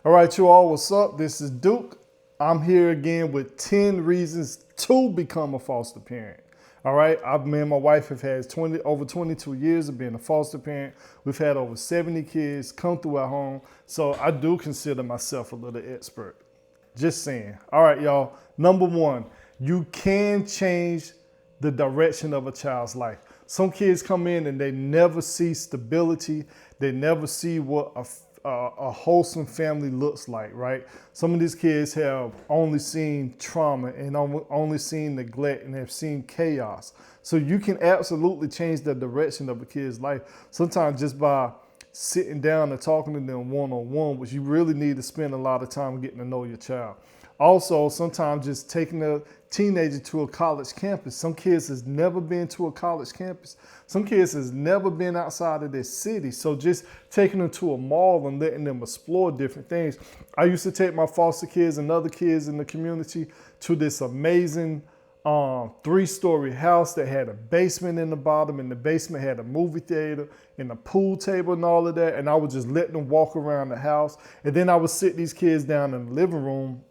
All right, you all, what's up? This is Duke. I'm here again with 10 reasons to become a foster parent. All right, me and my wife have had over 22 years of being a foster parent. We've had over 70 kids come through our home, so I do consider myself a little expert. Just saying. All right, y'all. Number one, you can change the direction of a child's life. Some kids come in and they never see stability. They never see what a wholesome family looks like, right? Some of these kids have only seen trauma and only seen neglect and have seen chaos. So you can absolutely change the direction of a kid's life. Sometimes just by sitting down and talking to them one-on-one, but you really need to spend a lot of time getting to know your child. Also, sometimes just taking a teenager to a college campus. Some kids has never been to a college campus. Some kids has never been outside of their city. So just taking them to a mall and letting them explore different things. I used to take my foster kids and other kids in the community to this amazing 3-story house that had a basement in the bottom, and the basement had a movie theater and a pool table and all of that. And I would just let them walk around the house. And then I would sit these kids down in the living room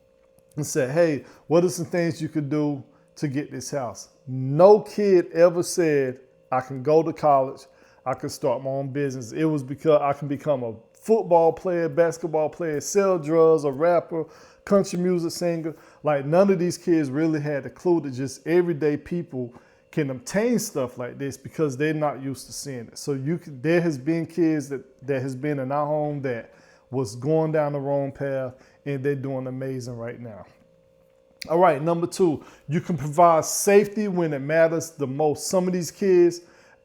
and say, hey, what are some things you could do to get this house? No kid ever said, I can go to college, I can start my own business. It was because I can become a football player, basketball player, sell drugs, a rapper, country music singer. Like, none of these kids really had a clue that just everyday people can obtain stuff like this because they're not used to seeing it. So there has been kids that has been in our home that was going down the wrong path, and they're doing amazing right now. All right, number 2, you can provide safety when it matters the most. Some of these kids,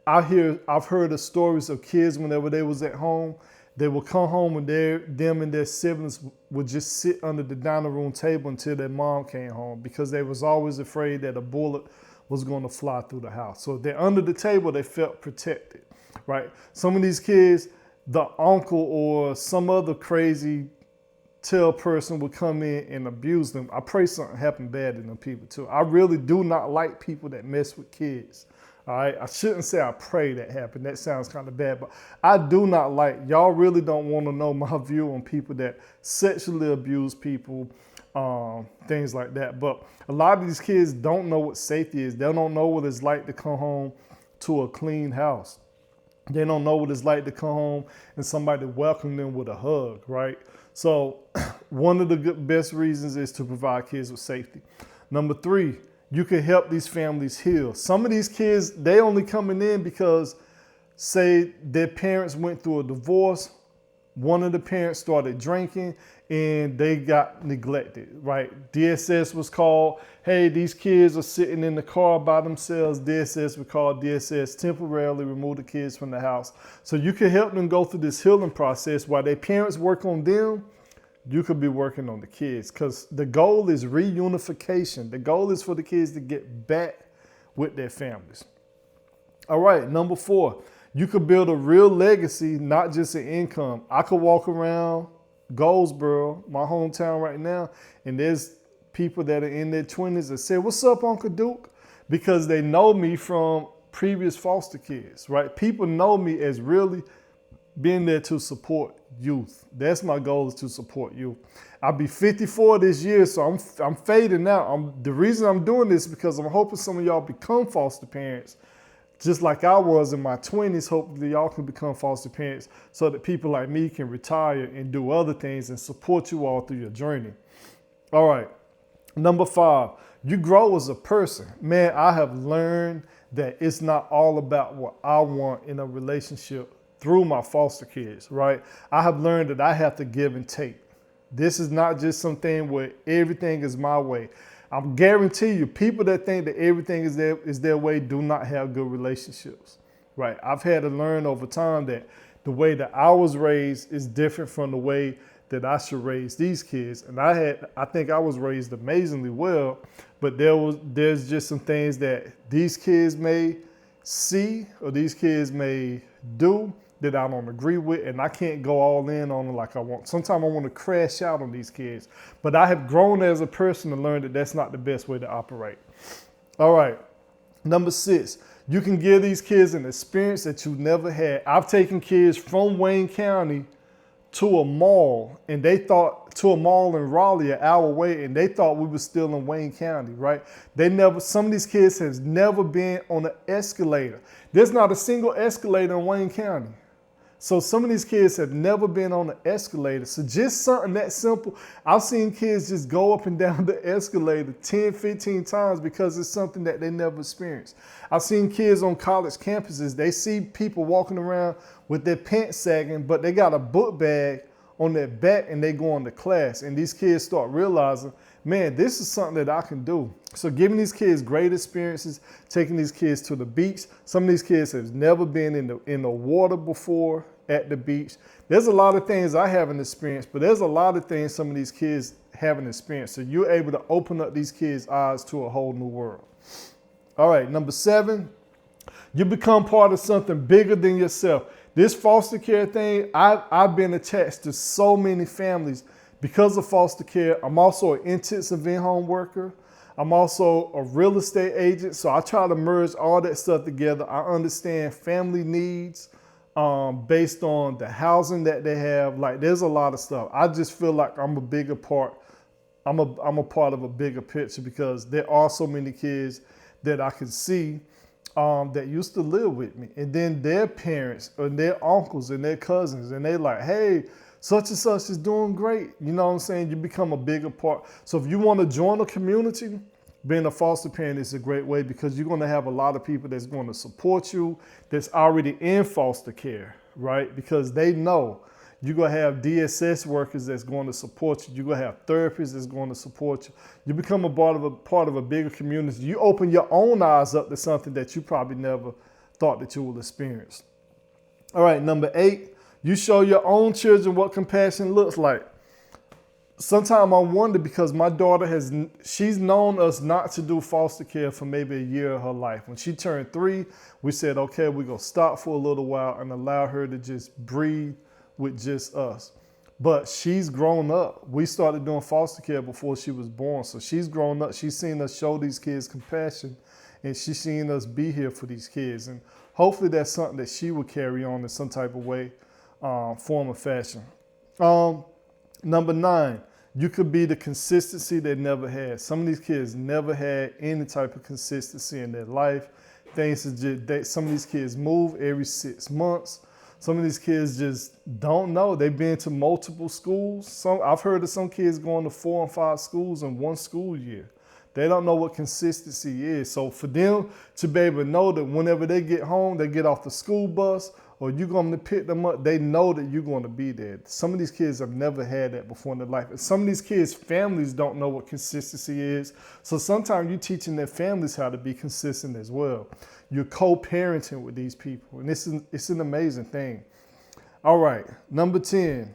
I've heard of stories of kids whenever they was at home, they would come home and them and their siblings would just sit under the dining room table until their mom came home because they was always afraid that a bullet was going to fly through the house. So if they're under the table, they felt protected, right? Some of these kids, the uncle or some other crazy tell person would come in and abuse them. I pray something happened bad to them people too. I really do not like people that mess with kids. All right, I shouldn't say I pray that happened. That sounds kind of bad, but I do not like, y'all really don't want to know my view on people that sexually abuse people, things like that. But a lot of these kids don't know what safety is. They don't know what it's like to come home to a clean house. They don't know what it's like to come home and somebody welcome them with a hug, right? So one of the best reasons is to provide kids with safety. Number 3, you can help these families heal. Some of these kids, they only coming in because, say, their parents went through a divorce, one of the parents started drinking, and they got neglected, right? DSS was called. Hey, these kids are sitting in the car by themselves. DSS would call DSS, temporarily remove the kids from the house. So you can help them go through this healing process while their parents work on them. You could be working on the kids because the goal is reunification. The goal is for the kids to get back with their families. All right, number 4, you could build a real legacy, not just an income. I could walk around Goldsboro, my hometown right now, and there's people that are in their 20s that say, what's up, Uncle Duke? Because they know me from previous foster kids, right? People know me as really being there to support youth. That's my goal, is to support youth. I'll be 54 this year, so I'm fading out. The reason I'm doing this is because I'm hoping some of y'all become foster parents, just like I was in my 20s. Hopefully y'all can become foster parents so that people like me can retire and do other things and support you all through your journey. All right, number 5, you grow as a person. Man, I have learned that it's not all about what I want in a relationship through my foster kids, right? I have learned that I have to give and take. This is not just something where everything is my way. I guarantee you, people that think that everything is their way do not have good relationships, right? I've had to learn over time that the way that I was raised is different from the way that I should raise these kids. And I think I was raised amazingly well, but there's just some things that these kids may see or these kids may do that I don't agree with, and I can't go all in on them like I want. Sometimes I want to crash out on these kids, but I have grown as a person to learn that that's not the best way to operate. All right, number 6, you can give these kids an experience that you never had. I've taken kids from Wayne County to a mall, and they thought, to a mall in Raleigh, an hour away, and they thought we were still in Wayne County, right? Some of these kids has never been on an escalator. There's not a single escalator in Wayne County. So some of these kids have never been on an escalator. So just something that simple. I've seen kids just go up and down the escalator 10, 15 times because it's something that they never experienced. I've seen kids on college campuses, they see people walking around with their pants sagging, but they got a book bag on their back and they go on to class. And these kids start realizing, man, this is something that I can do. So giving these kids great experiences, taking these kids to the beach. Some of these kids have never been in the water before at the beach. There's a lot of things I haven't experienced, but there's a lot of things some of these kids haven't experienced. So you're able to open up these kids' eyes to a whole new world. All right, number 7, you become part of something bigger than yourself. This foster care thing, I've been attached to so many families because of foster care. I'm also an intensive in-home worker. I'm also a real estate agent. So I try to merge all that stuff together. I understand family needs based on the housing that they have. Like there's a lot of stuff. I just feel like I'm a bigger part. I'm a part of a bigger picture because there are so many kids that I can see that used to live with me. And then their parents and their uncles and their cousins, and they like, hey, such and such is doing great. You know what I'm saying? You become a bigger part. So if you want to join a community, being a foster parent is a great way because you're going to have a lot of people that's going to support you that's already in foster care, right? Because they know you're going to have DSS workers that's going to support you. You're going to have therapists that's going to support you. You become a part of a bigger community. You open your own eyes up to something that you probably never thought that you would experience. All right, number 8, you show your own children what compassion looks like. Sometimes I wonder because my daughter she's known us not to do foster care for maybe a year of her life. When she turned 3, we said, okay, we're going to stop for a little while and allow her to just breathe with just us. But she's grown up. We started doing foster care before she was born. So she's grown up. She's seen us show these kids compassion and she's seen us be here for these kids. And hopefully that's something that she will carry on in some type of way, form or fashion. Number 9, you could be the consistency they never had. Some of these kids never had any type of consistency in their life. Some of these kids move every 6 months. Some of these kids just don't know. They've been to multiple schools. I've heard of some kids going to 4 and 5 schools in one school year. They don't know what consistency is. So for them to be able to know that whenever they get home, they get off the school bus or you're going to pick them up, they know that you're going to be there. Some of these kids have never had that before in their life. And some of these kids' families don't know what consistency is. So sometimes you're teaching their families how to be consistent as well. You're co-parenting with these people. And it's an amazing thing. All right, number 10.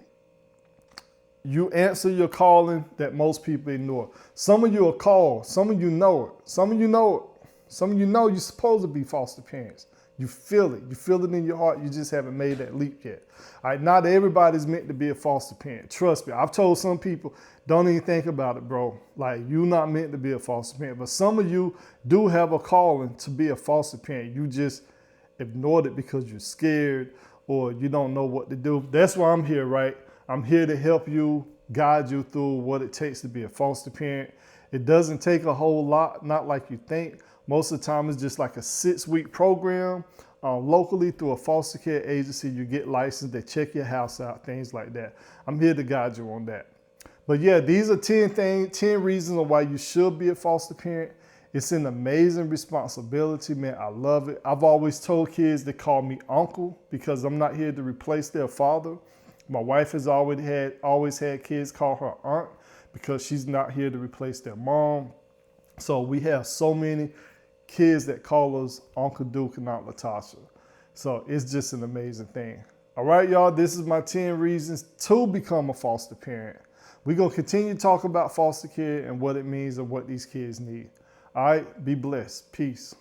You answer your calling that most people ignore. Some of you are called. Some of you know it. Some of you know it. Some of you know you're supposed to be foster parents. You feel it. You feel it in your heart. You just haven't made that leap yet. All right, not everybody's meant to be a foster parent. Trust me. I've told some people, don't even think about it, bro. Like, you're not meant to be a foster parent. But some of you do have a calling to be a foster parent. You just ignored it because you're scared or you don't know what to do. That's why I'm here, right? I'm here to help you, guide you through what it takes to be a foster parent. It doesn't take a whole lot, not like you think. Most of the time, it's just like a 6-week program locally through a foster care agency. You get licensed, they check your house out, things like that. I'm here to guide you on that. But yeah, these are 10 reasons on why you should be a foster parent. It's an amazing responsibility, man. I love it. I've always told kids to call me uncle because I'm not here to replace their father. My wife has always had kids call her aunt because she's not here to replace their mom. So we have so many kids that call us Uncle Duke and Aunt Latasha. So it's just an amazing thing. All right, y'all, this is my 10 reasons to become a foster parent. We're going to continue to talk about foster care and what it means and what these kids need. All right, be blessed. Peace.